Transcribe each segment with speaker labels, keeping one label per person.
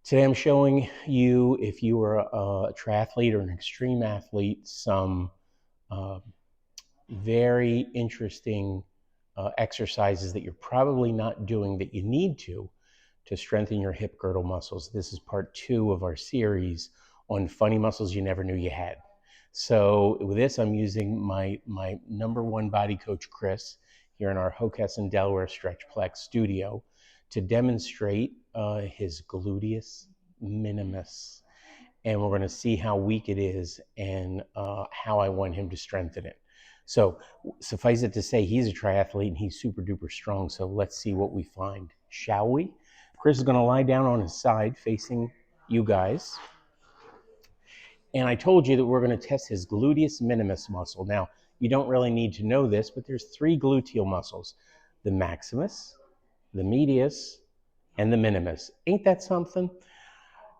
Speaker 1: Today I'm showing you, if you are a triathlete or an extreme athlete, some uh, very interesting exercises that you're probably not doing that you need to strengthen your hip girdle muscles. This is part 2 of our series on funny muscles you never knew you had. So with this, I'm using my number one body coach, Chris, here in our Hockessin, Delaware Stretch Plex studio to demonstrate his gluteus minimus. And we're going to see how weak it is and how I want him to strengthen it. So suffice it to say, he's a triathlete and he's super duper strong. So let's see what we find, shall we? Chris is going to lie down on his side facing you guys. And I told you that we're going to test his gluteus minimus muscle. Now, you don't really need to know this, but there's 3 gluteal muscles: the maximus, the medius, and the minimus. Ain't that something?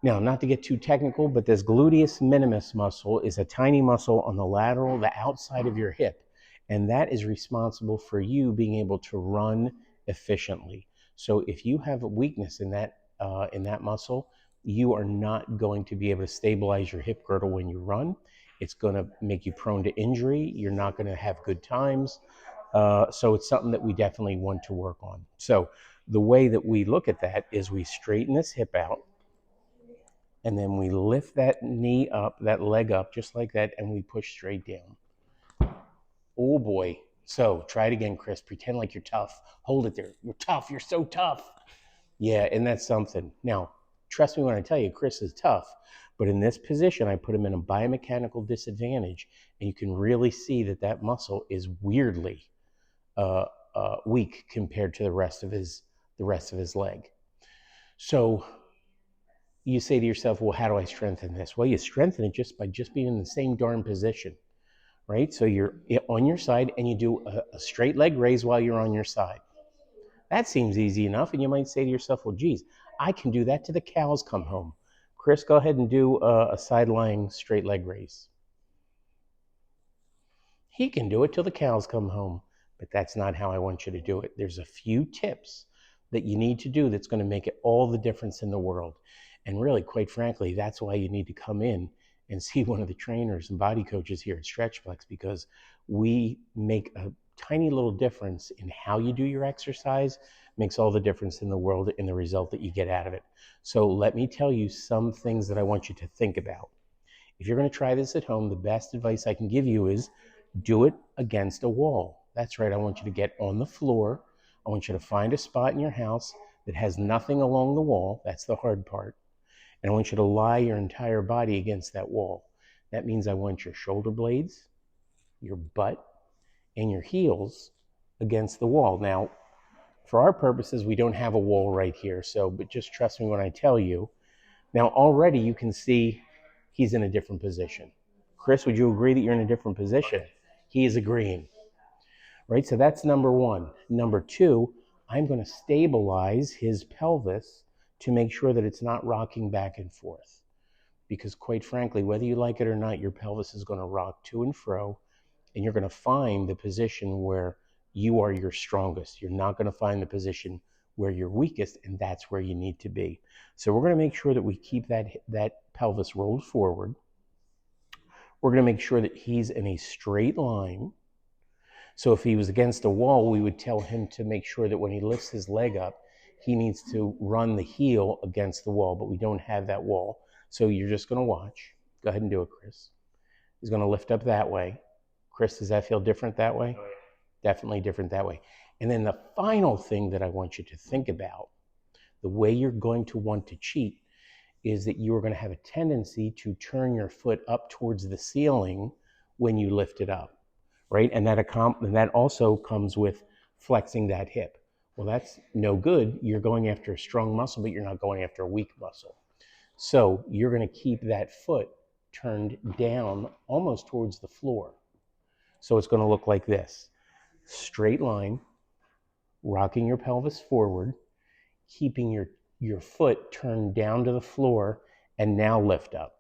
Speaker 1: Now, not to get too technical, but this gluteus minimus muscle is a tiny muscle on the lateral, the outside of your hip. And that is responsible for you being able to run efficiently. So if you have a weakness in that muscle, you are not going to be able to stabilize your hip girdle when you run. It's going to make you prone to injury. You're not going to have good times. So it's something that we definitely want to work on. So the way that we look at that is we straighten this hip out, and then we lift that knee up, that leg up, just like that, and we push straight down. Oh boy. So try it again, Chris. Pretend like you're tough. Hold it there. You're tough. You're so tough. Yeah, and that's something. Now, trust me when I tell you, Chris is tough. But in this position, I put him in a biomechanical disadvantage, and you can really see that that muscle is weirdly weak compared to the rest of his leg. So you say to yourself, well, how do I strengthen this? Well, you strengthen it just by being in the same darn position, right? So you're on your side and you do a straight leg raise while you're on your side. That seems easy enough. And you might say to yourself, well, geez, I can do that till the cows come home. Chris, go ahead and do a side-lying straight leg raise. He can do it till the cows come home, but that's not how I want you to do it. There's a few tips that you need to do that's going to make it all the difference in the world. And really, quite frankly, that's why you need to come in and see one of the trainers and body coaches here at StretchPlex, because we make a tiny little difference in how you do your exercise. Makes all the difference in the world in the result that you get out of it. So let me tell you some things that I want you to think about. If you're going to try this at home, the best advice I can give you is do it against a wall. That's right. I want you to get on the floor. I want you to find a spot in your house that has nothing along the wall. That's the hard part. And I want you to lie your entire body against that wall. That means I want your shoulder blades, your butt, and your heels against the wall. Now, for our purposes, we don't have a wall right here. But just trust me when I tell you. Now, already you can see he's in a different position. Chris, would you agree that you're in a different position? He is agreeing, right? So that's number 1. Number 2, I'm going to stabilize his pelvis to make sure that it's not rocking back and forth. Because quite frankly, whether you like it or not, your pelvis is going to rock to and fro, and you're going to find the position where you are your strongest. You're not going to find the position where you're weakest, and that's where you need to be. So we're going to make sure that we keep that pelvis rolled forward. We're going to make sure that he's in a straight line. So if he was against a wall, we would tell him to make sure that when he lifts his leg up, he needs to run the heel against the wall, but we don't have that wall. So you're just going to watch. Go ahead and do it, Chris. He's going to lift up that way. Chris, does that feel different that way? Oh, yeah. Definitely different that way. And then the final thing that I want you to think about, the way you're going to want to cheat, is that you are going to have a tendency to turn your foot up towards the ceiling when you lift it up, right? And that also comes with flexing that hip. Well, that's no good. You're going after a strong muscle, but you're not going after a weak muscle. So you're going to keep that foot turned down almost towards the floor. So it's going to look like this. Straight line, rocking your pelvis forward, keeping your foot turned down to the floor, and now lift up.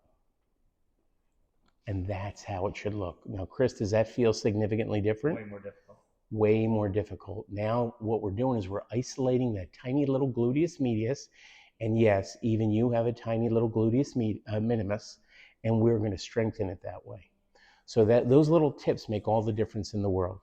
Speaker 1: And that's how it should look. Now, Chris, does that feel significantly different?
Speaker 2: Way more difficult.
Speaker 1: Way more difficult. Now, what we're doing is we're isolating that tiny little gluteus medius, And yes, even you have a tiny little gluteus minimus, and we're going to strengthen it that way. So that those little tips make all the difference in the world.